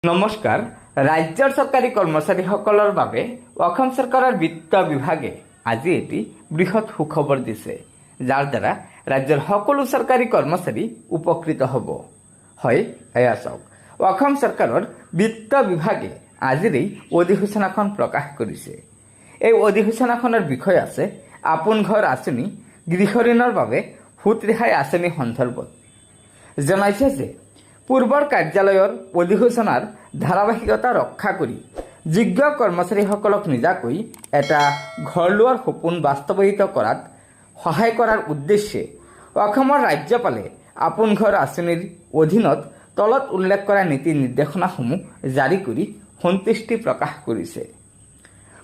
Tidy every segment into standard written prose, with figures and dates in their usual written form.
নমস্কাৰ। ৰাজ্যৰ চৰকাৰী কৰ্মচাৰীসকলৰ বাবে অসম চৰকাৰৰ বিত্ত বিভাগে আজি এটি বৃহৎ সুখবৰ দিছে, যাৰ দ্বাৰা ৰাজ্যৰ সকলো চৰকাৰী কৰ্মচাৰী উপকৃত হ'ব। হয়, এয়া চাওক, অসম চৰকাৰৰ বিত্ত বিভাগে আজিৰ এই অধিসূচনাখন প্ৰকাশ কৰিছে। এই অধিসূচনাখনৰ বিষয় আছে আপোন ঘৰ আঁচনি, গৃহ ঋণৰ বাবে সুত ৰেহাই আঁচনি সন্দৰ্ভত। জনাইছে যে পূৰ্বৰ কাৰ্যালয়ৰ অধিসূচনাৰ ধাৰাবাহিকতা ৰক্ষা কৰি যোগ্য কৰ্মচাৰীসকলক নিজাকৈ এটা ঘৰ লোৱাৰ সপোন বাস্তৱায়িত কৰাত সহায় কৰাৰ উদ্দেশ্যে অসমৰ ৰাজ্যপালে আপোন ঘৰ আঁচনিৰ অধীনত তলত উল্লেখ কৰা নীতি নিৰ্দেশনাসমূহ জাৰি কৰি সন্তুষ্টি প্ৰকাশ কৰিছে।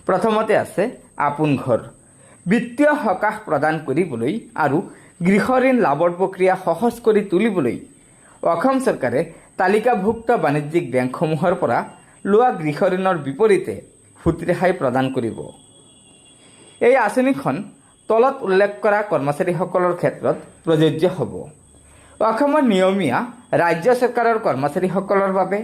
প্ৰথমতে আছে আপোন ঘৰ। বিত্তীয় সকাহ প্ৰদান কৰিবলৈ আৰু গৃহ ঋণ লাভৰ প্ৰক্ৰিয়া সহজ কৰি তুলিবলৈ অসম চৰকাৰে তালিকাভুক্ত বাণিজ্যিক বেংকসমূহৰ পৰা লোৱা গৃহ ঋণৰ বিপৰীতে সুত ৰেহাই প্ৰদান কৰিব। এই আঁচনিখন তলত উল্লেখ কৰা কৰ্মচাৰীসকলৰ ক্ষেত্ৰত প্ৰযোজ্য হ'ব। অসমৰ নিয়মীয়া ৰাজ্য চৰকাৰৰ কৰ্মচাৰীসকলৰ বাবে।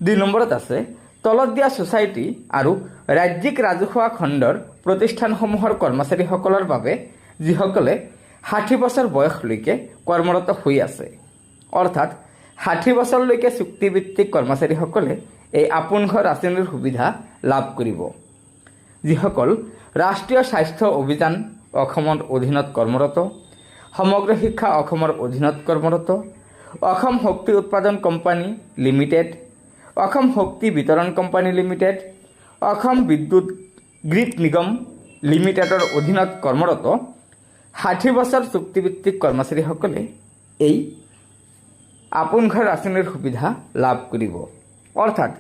২ নম্বৰত আছে তলত দিয়া ছ'চাইটি আৰু ৰাজ্যিক ৰাজহুৱা খণ্ডৰ প্ৰতিষ্ঠানসমূহৰ কৰ্মচাৰীসকলৰ বাবে যিসকলে ৬০ বছৰ বয়সলৈকে কৰ্মৰত হৈ আছে, অৰ্থাৎ ৬০ বছৰলৈকে চুক্তিভিত্তিক কৰ্মচাৰীসকলে এই আপোন ঘৰ আঁচনিৰ সুবিধা লাভ কৰিব। যিসকল ৰাষ্ট্ৰীয় স্বাস্থ্য অভিযান অসমৰ অধীনত কৰ্মৰত, সমগ্ৰ শিক্ষা অসমৰ অধীনত কৰ্মৰত, অসম শক্তি উৎপাদন কোম্পানী লিমিটেড, অসম শক্তি বিতৰণ কোম্পানী লিমিটেড, অসম বিদ্যুৎ গ্ৰিড নিগম লিমিটেডৰ অধীনত কৰ্মৰত ৬০ বছৰ চুক্তিভিত্তিক কৰ্মচাৰীসকলে এই আপোন ঘৰ আঁচনিৰ সুবিধা লাভ কৰিব। অৰ্থাৎ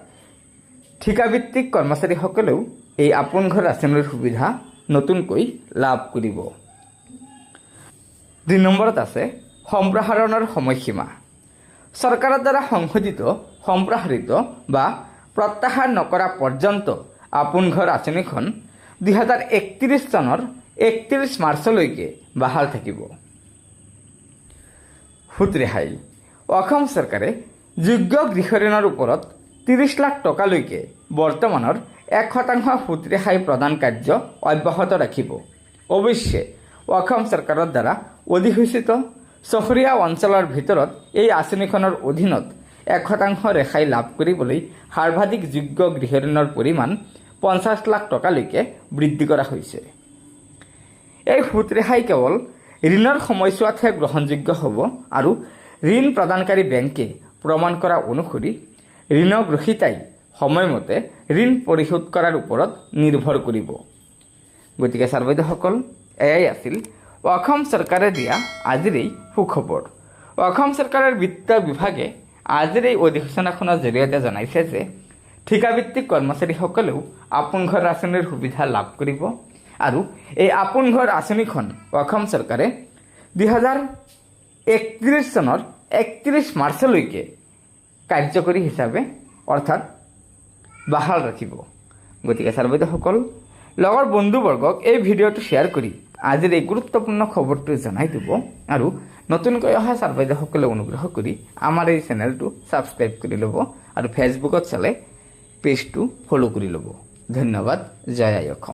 ঠিকাভিত্তিক কৰ্মচাৰীসকলেও এই আপোন ঘৰ আঁচনিৰ সুবিধা নতুনকৈ লাভ কৰিব। ২ নম্বৰত আছে সম্প্ৰসাৰণৰ সময়সীমা। চৰকাৰৰ দ্বাৰা সংশোধিত, সম্প্ৰসাৰিত বা প্ৰত্যাহাৰ নকৰা পৰ্যন্ত আপোন ঘৰ আঁচনিখন ২০৩১ চনৰ ৩১ মাৰ্চলৈকে বাহাল থাকিব। সুত ৰেহাই। অসম চৰকাৰে যোগ্য গৃহ ঋণৰ ওপৰত ৩০ লাখ টকালৈকে বৰ্তমানৰ ১% সুত ৰেহাই প্ৰদান কাৰ্য অব্যাহত ৰাখিব। অৱশ্যে অসম চৰকাৰৰ দ্বাৰা অধিসূচিত চহৰীয়া অঞ্চলৰ ভিতৰত এই আঁচনিখনৰ অধীনত ১% ৰেহাই লাভ কৰিবলৈ সৰ্বাধিক যোগ্য গৃহ ঋণৰ পৰিমাণ ৫০ লাখ টকালৈকে বৃদ্ধি কৰা হৈছে। এই সুত ৰেহাই কেৱল ঋণৰ সময়ছোৱাতহে গ্ৰহণযোগ্য হ'ব আৰু ঋণ প্ৰদানকাৰী বেংকে প্ৰমাণ কৰা অনুসৰি ঋণগ্ৰহীতাই সময়মতে ঋণ পৰিশোধ কৰাৰ ওপৰত নিৰ্ভৰ কৰিব। গতিকে ছাৰ বাইদেউসকল, এয়াই আছিল অসম চৰকাৰে দিয়া আজিৰ এই সুখবৰ। অসম চৰকাৰৰ বিত্ত বিভাগে আজিৰ এই অধিসূচনাখনৰ জৰিয়তে জনাইছে যে ঠিকাভিত্তিক কৰ্মচাৰীসকলেও আপোন ঘৰ আঁচনিৰ সুবিধা লাভ কৰিব আৰু এই আপোন ঘৰ আঁচনিখন অসম চৰকাৰে ২০৩১ চনৰ ৩১ মাৰ্চলৈকে কাৰ্যকৰী হিচাপে অৰ্থাৎ বাহাল ৰাখিব। গতিকে ছাৰ বাইদেউসকল, লগৰ বন্ধুবৰ্গক এই ভিডিঅ'টো শ্বেয়াৰ কৰি আজিৰ এই গুৰুত্বপূৰ্ণ খবৰটো জনাই দিব আৰু নতুনকৈ অহা ছাৰ বাইদেউসকলে অনুগ্ৰহ কৰি আমাৰ এই চেনেলটো ছাবস্ক্ৰাইব কৰি ল'ব আৰু ফেচবুকত চালে পেজটো ফ'ল' কৰি ল'ব। ধন্যবাদ। জয় আই অসম।